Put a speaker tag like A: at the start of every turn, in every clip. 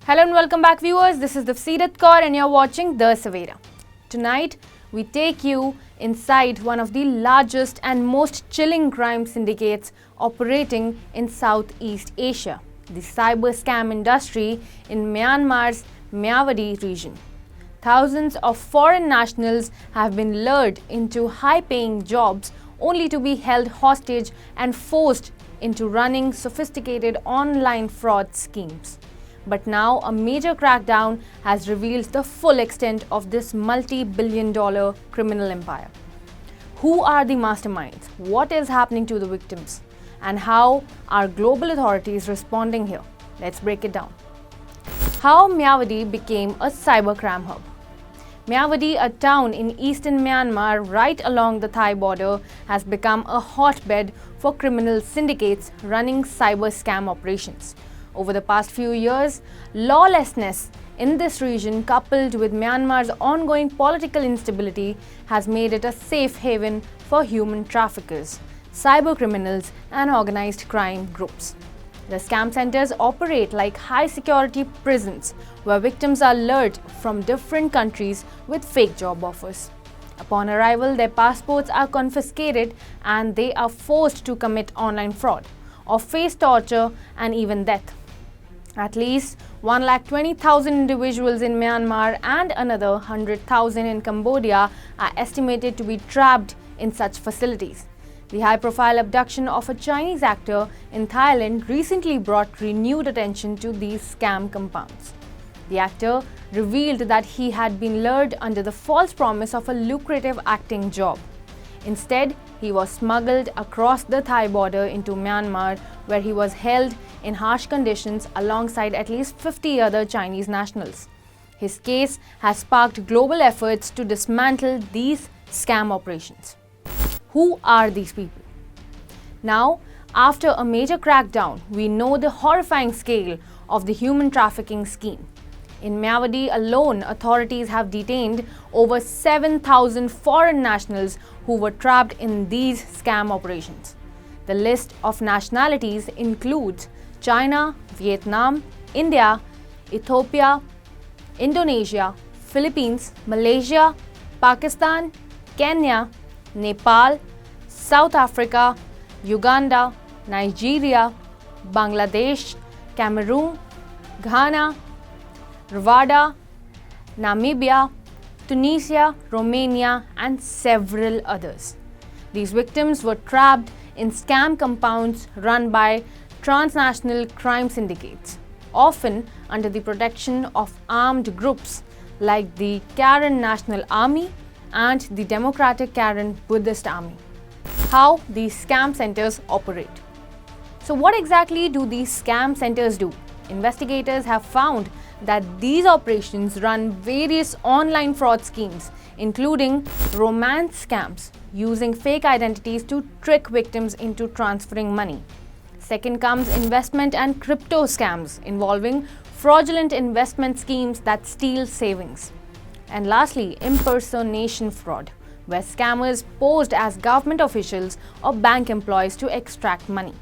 A: Hello and welcome back viewers, this is Savera and you're watching The Savera. Tonight, we take you inside one of the largest and most chilling crime syndicates operating in Southeast Asia, the cyber scam industry in Myanmar's Myawaddy region. Thousands of foreign nationals have been lured into high-paying jobs only to be held hostage and forced into running sophisticated online fraud schemes. But now a major crackdown has revealed the full extent of this multi-billion-dollar criminal empire. Who are the masterminds? What is happening to the victims? And how are global authorities responding here? Let's break it down. How Myawaddy became a cybercrime hub. Myawaddy, a town in eastern Myanmar right along the Thai border, has become a hotbed for criminal syndicates running cyber scam operations. Over the past few years, lawlessness in this region, coupled with Myanmar's ongoing political instability, has made it a safe haven for human traffickers, cyber criminals, and organized crime groups. The scam centers operate like high-security prisons where victims are lured from different countries with fake job offers. Upon arrival, their passports are confiscated and they are forced to commit online fraud or face torture and even death. At least 120,000 individuals in Myanmar and another 100,000 in Cambodia are estimated to be trapped in such facilities. The high-profile abduction of a Chinese actor in Thailand recently brought renewed attention to these scam compounds. The actor revealed that he had been lured under the false promise of a lucrative acting job. Instead, he was smuggled across the Thai border into Myanmar, where he was held in harsh conditions alongside at least 50 other Chinese nationals. His case has sparked global efforts to dismantle these scam operations. Who are these people? Now, after a major crackdown, we know the horrifying scale of the human trafficking scheme. In Myawaddy alone, authorities have detained over 7,000 foreign nationals who were trapped in these scam operations. The list of nationalities includes China, Vietnam, India, Ethiopia, Indonesia, Philippines, Malaysia, Pakistan, Kenya, Nepal, South Africa, Uganda, Nigeria, Bangladesh, Cameroon, Ghana, Rwanda, Namibia, Tunisia, Romania, and several others. These victims were trapped in scam compounds run by transnational crime syndicates, often under the protection of armed groups like the Karen National Army and the Democratic Karen Buddhist Army. How these scam centers operate. So what exactly do these scam centers do? Investigators have found that these operations run various online fraud schemes, including romance scams, using fake identities to trick victims into transferring money. Second comes investment and crypto scams involving fraudulent investment schemes that steal savings. And lastly, impersonation fraud, where scammers posed as government officials or bank employees to extract money.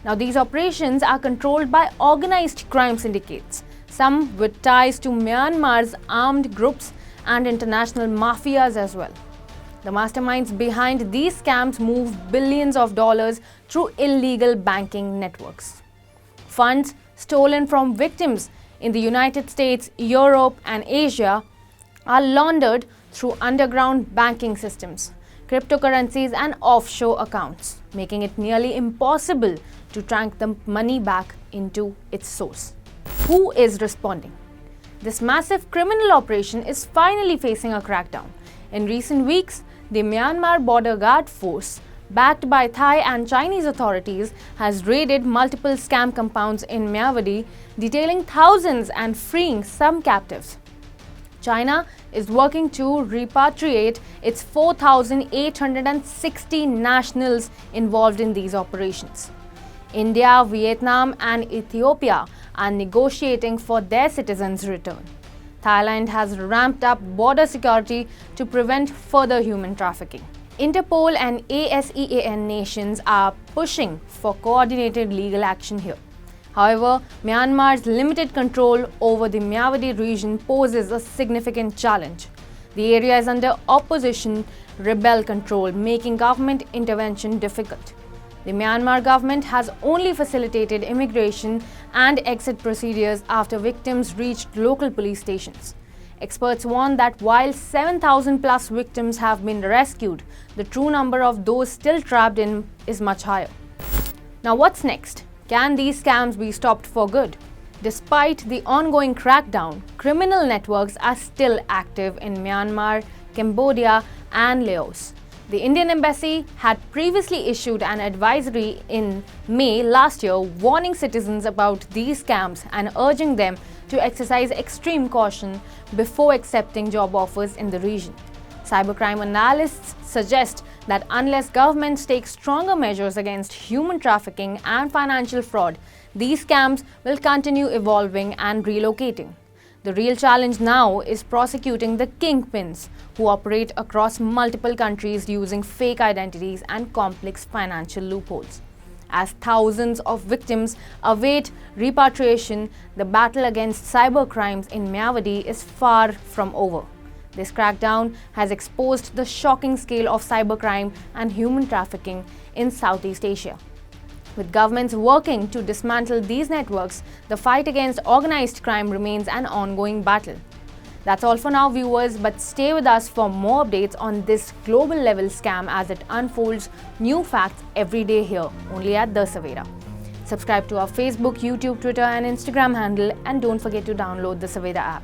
A: Now, these operations are controlled by organized crime syndicates, some with ties to Myanmar's armed groups and international mafias as well. The masterminds behind these scams move billions of dollars through illegal banking networks. Funds stolen from victims in the United States, Europe, and Asia are laundered through underground banking systems, cryptocurrencies, and offshore accounts, making it nearly impossible to track the money back into its source. Who is responding? This massive criminal operation is finally facing a crackdown. In recent weeks, the Myanmar Border Guard Force, backed by Thai and Chinese authorities, has raided multiple scam compounds in Myawaddy, detailing thousands and freeing some captives. China is working to repatriate its 4,860 nationals involved in these operations. India, Vietnam, and Ethiopia are negotiating for their citizens' return. Thailand has ramped up border security to prevent further human trafficking. Interpol and ASEAN nations are pushing for coordinated legal action here. However, Myanmar's limited control over the Myawaddy region poses a significant challenge. The area is under opposition rebel control, making government intervention difficult. The Myanmar government has only facilitated immigration and exit procedures after victims reached local police stations. Experts warn that while 7,000 plus victims have been rescued, the true number of those still trapped in is much higher. Now what's next? Can these scams be stopped for good? Despite the ongoing crackdown, criminal networks are still active in Myanmar, Cambodia, and Laos. The Indian Embassy had previously issued an advisory in May last year warning citizens about these scams and urging them to exercise extreme caution before accepting job offers in the region. Cybercrime analysts suggest that unless governments take stronger measures against human trafficking and financial fraud, these scams will continue evolving and relocating. The real challenge now is prosecuting the kingpins who operate across multiple countries using fake identities and complex financial loopholes. As thousands of victims await repatriation, the battle against cybercrimes in Myawaddy is far from over. This crackdown has exposed the shocking scale of cybercrime and human trafficking in Southeast Asia. With governments working to dismantle these networks, the fight against organized crime remains an ongoing battle. That's all for now, viewers, but stay with us for more updates on this global level scam as it unfolds new facts every day here, only at The Savera. Subscribe to our Facebook, YouTube, Twitter and Instagram handle, and don't forget to download the Savera app.